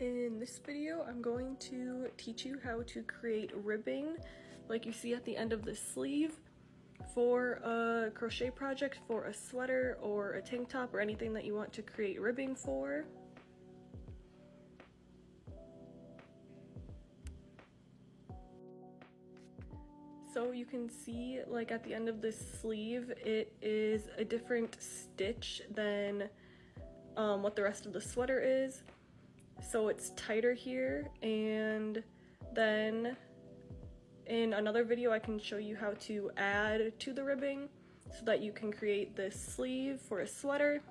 In this video, I'm going to teach you how to create ribbing like you see at the end of the sleeve for a crochet project, for a sweater or a tank top or anything that you want to create ribbing for. So you can see, like, at the end of this sleeve, it is a different stitch than what the rest of the sweater is. So it's tighter here, and then in another video I can show you how to add to the ribbing so that you can create this sleeve for a sweater.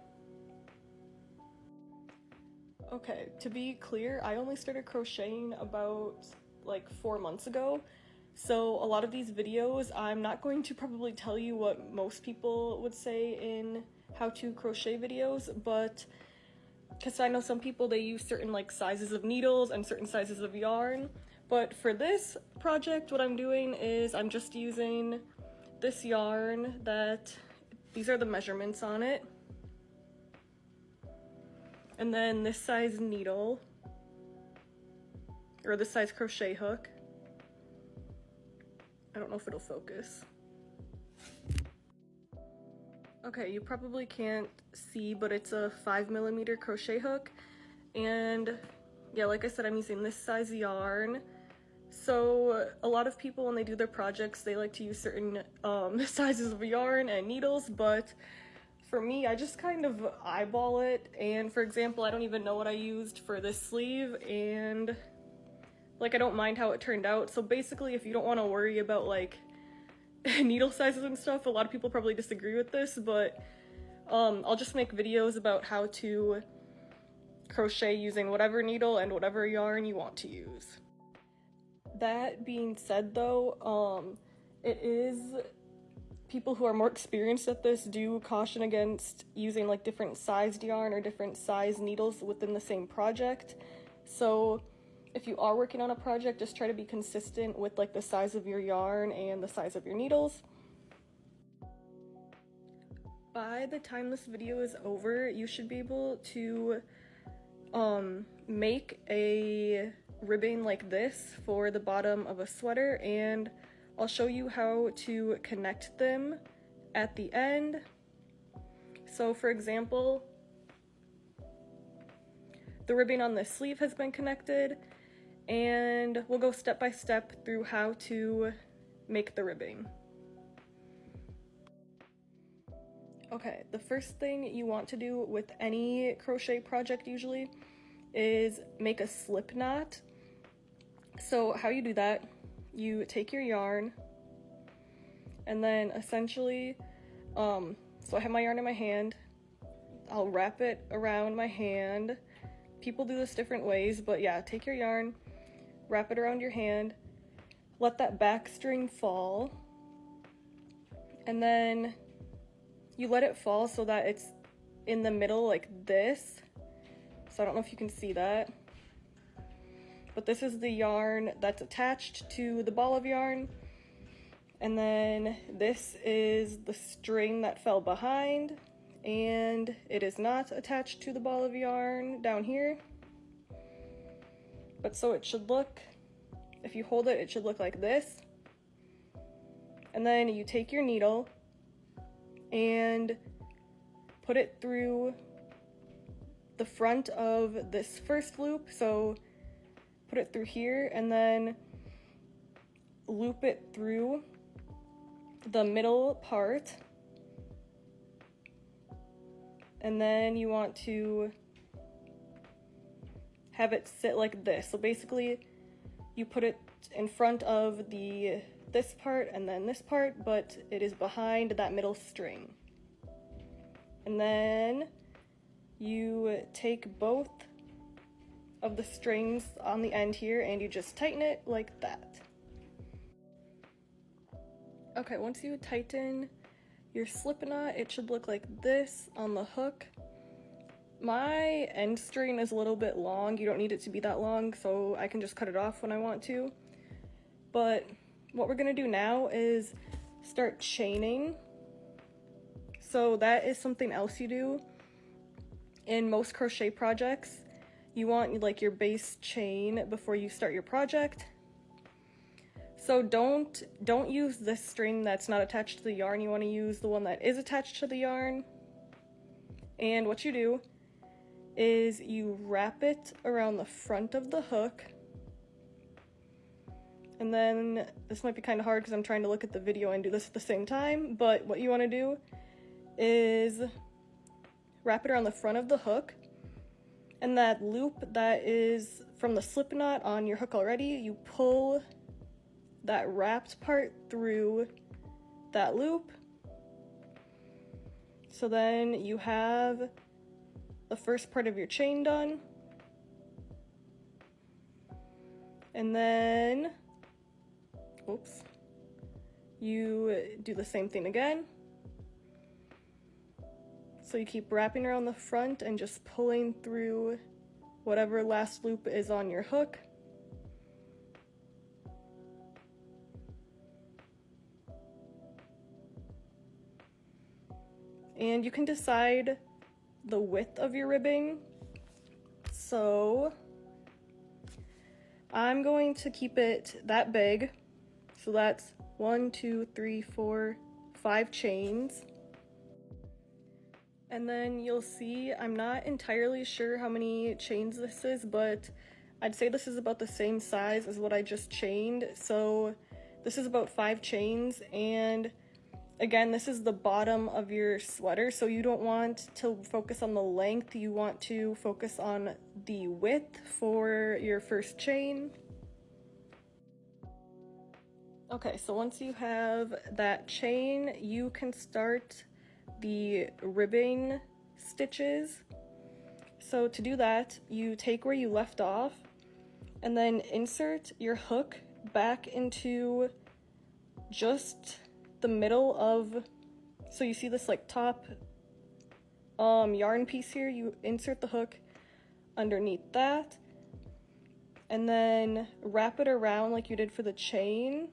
Okay, to be clear, I only started crocheting about like 4 months ago, so a lot of these videos I'm not going to probably tell you what most people would say in how to crochet videos, but because I know some people, they use certain like sizes of needles and certain sizes of yarn. But for this project, what I'm doing is I'm just using this yarn these are the measurements on it. And then this size needle, or this size crochet hook. I don't know if it'll focus. Okay, you probably can't see, but it's a 5mm crochet hook, and yeah, like I said, I'm using this size yarn. So a lot of people, when they do their projects, they like to use certain sizes of yarn and needles, but for me, I just kind of eyeball it. And for example, I don't even know what I used for this sleeve, and like I don't mind how it turned out. So basically, if you don't want to worry about like needle sizes and stuff, a lot of people probably disagree with this, but I'll just make videos about how to crochet using whatever needle and whatever yarn you want to use. That being said though, people who are more experienced at this do caution against using like different sized yarn or different size needles within the same project. So if you are working on a project, just try to be consistent with like the size of your yarn and the size of your needles. By the time this video is over, you should be able to make a ribbing like this for the bottom of a sweater, and I'll show you how to connect them at the end. So for example, the ribbing on this sleeve has been connected, and we'll go step by step through how to make the ribbing. Okay, the first thing you want to do with any crochet project usually is make a slip knot. So how you do that, you take your yarn, and then essentially, so I have my yarn in my hand, I'll wrap it around my hand. People do this different ways, but yeah, take your yarn, wrap it around your hand, let that back string fall, and then you let it fall so that it's in the middle like this. So I don't know if you can see that, but this is the yarn that's attached to the ball of yarn, and then this is the string that fell behind, and it is not attached to the ball of yarn down here. But so it should look, if you hold it, it should look like this. And then you take your needle and put it through the front of this first loop. So put it through here and then loop it through the middle part. And then you want to have it sit like this. So basically you put it in front of this part and then this part, but it is behind that middle string. And then you take both of the strings on the end here and you just tighten it like that. Okay, once you tighten your slip knot, it should look like this on the hook. My end string is a little bit long. You don't need it to be that long, so I can just cut it off when I want to. But what we're gonna do now is start chaining. So that is something else you do in most crochet projects. you want like your base chain before you start your project. So don't use this string that's not attached to the yarn. You want to use the one that is attached to the yarn. And what you do is you wrap it around the front of the hook. And then, this might be kind of hard because I'm trying to look at the video and do this at the same time, but what you want to do is wrap it around the front of the hook, and that loop that is from the slip knot on your hook already, you pull that wrapped part through that loop. So then you have the first part of your chain done. And then, oops, you do the same thing again. So you keep wrapping around the front and just pulling through whatever last loop is on your hook. And you can decide the width of your ribbing. So I'm going to keep it that big. So that's 1, 2, 3, 4, 5 chains. And then you'll see, I'm not entirely sure how many chains this is, but I'd say this is about the same size as what I just chained. So this is about 5 chains, and again, this is the bottom of your sweater, so you don't want to focus on the length, you want to focus on the width for your first chain. Okay, so once you have that chain, you can start the ribbing stitches. So to do that, you take where you left off and then insert your hook back into just the middle of, so you see this like top yarn piece here, you insert the hook underneath that and then wrap it around like you did for the chain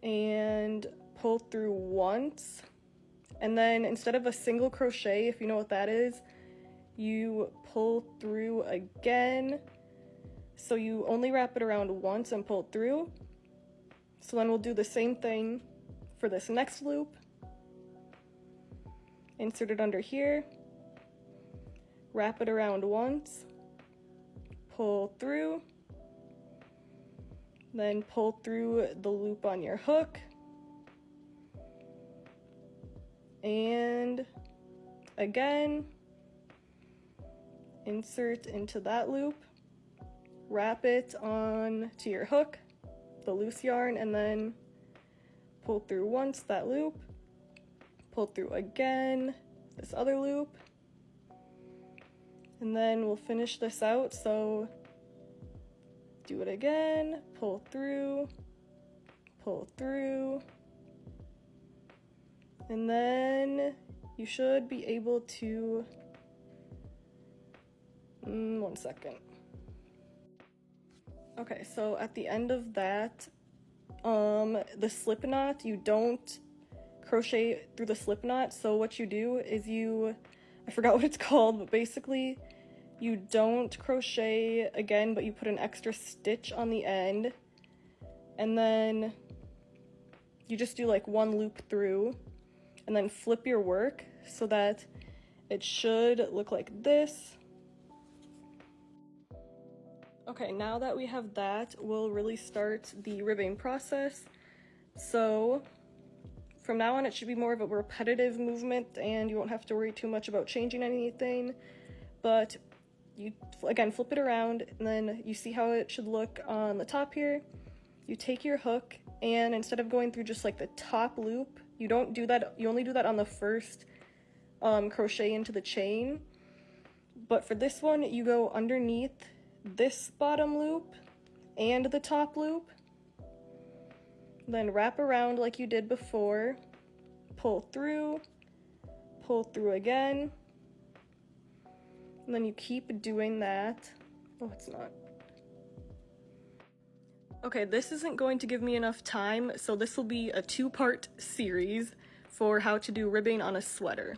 and pull through once, and then instead of a single crochet, if you know what that is, you pull through again. So you only wrap it around once and pull through. So then we'll do the same thing for this next loop. Insert it under here, wrap it around once, pull through, then pull through the loop on your hook, and again, insert into that loop, wrap it on to your hook, the loose yarn, and then pull through once that loop, pull through again this other loop, and then we'll finish this out. So do it again, pull through, and then you should be able to, one second. Okay, so at the end of that, the slip knot, you don't crochet through the slip knot. So what you do is I forgot what it's called, but basically you don't crochet again, but you put an extra stitch on the end, and then you just do like one loop through, and then flip your work so that it should look like this. Okay, now that we have that, we'll really start the ribbing process. So from now on, it should be more of a repetitive movement and you won't have to worry too much about changing anything. But you, again, flip it around, and then you see how it should look on the top here. You take your hook, and instead of going through just like the top loop, you don't do that, you only do that on the first crochet into the chain. But for this one, you go underneath this bottom loop and the top loop, then wrap around like you did before, pull through again, and then you keep doing that. Oh, it's not. Okay, this isn't going to give me enough time, so this will be a 2-part series for how to do ribbing on a sweater.